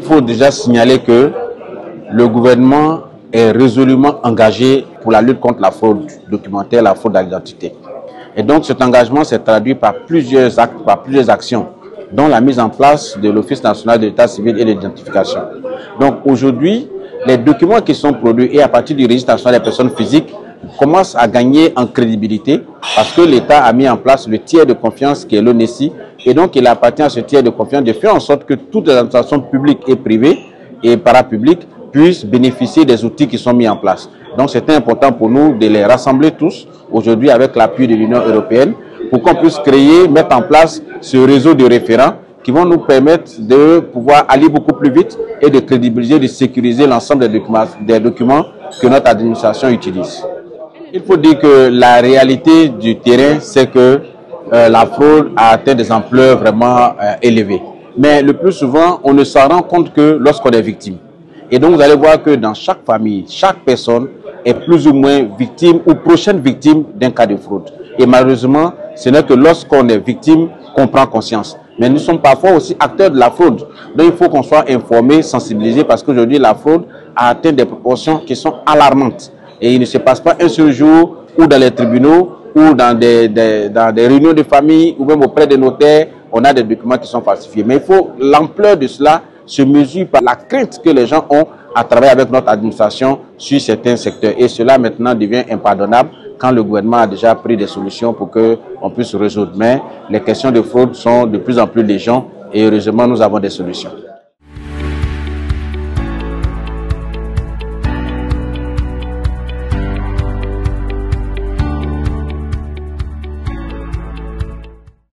faut déjà signaler que le gouvernement est résolument engagé pour la lutte contre la fraude documentaire, la fraude à l'identité. Et donc cet engagement s'est traduit par plusieurs actes, par plusieurs actions, dont la mise en place de l'Office national de l'état civil et d'identification. Donc aujourd'hui, les documents qui sont produits et à partir du registre national des personnes physiques commencent à gagner en crédibilité parce que l'État a mis en place le tiers de confiance qui est l'ONESI et donc il appartient à ce tiers de confiance de faire en sorte que toutes les administrations publiques et privées et parapubliques puissent bénéficier des outils qui sont mis en place. Donc c'était important pour nous de les rassembler tous aujourd'hui avec l'appui de l'Union européenne pour qu'on puisse créer, mettre en place ce réseau de référents qui vont nous permettre de pouvoir aller beaucoup plus vite et de crédibiliser, de sécuriser l'ensemble des documents que notre administration utilise. Il faut dire que la réalité du terrain, c'est que la fraude a atteint des ampleurs vraiment élevées. Mais le plus souvent, on ne s'en rend compte que lorsqu'on est victime. Et donc, vous allez voir que dans chaque famille, chaque personne est plus ou moins victime ou prochaine victime d'un cas de fraude. Et malheureusement, ce n'est que lorsqu'on est victime qu'on prend conscience. Mais nous sommes parfois aussi acteurs de la fraude. Donc, il faut qu'on soit informé, sensibilisé, parce qu'aujourd'hui, la fraude a atteint des proportions qui sont alarmantes. Et il ne se passe pas un seul jour où dans les tribunaux ou dans des réunions de famille ou même auprès des notaires, on a des documents qui sont falsifiés. Mais il faut l'ampleur de cela se mesure par la crainte que les gens ont à travailler avec notre administration sur certains secteurs. Et cela maintenant devient impardonnable quand le gouvernement a déjà pris des solutions pour qu'on puisse résoudre. Mais les questions de fraude sont de plus en plus légion et heureusement nous avons des solutions.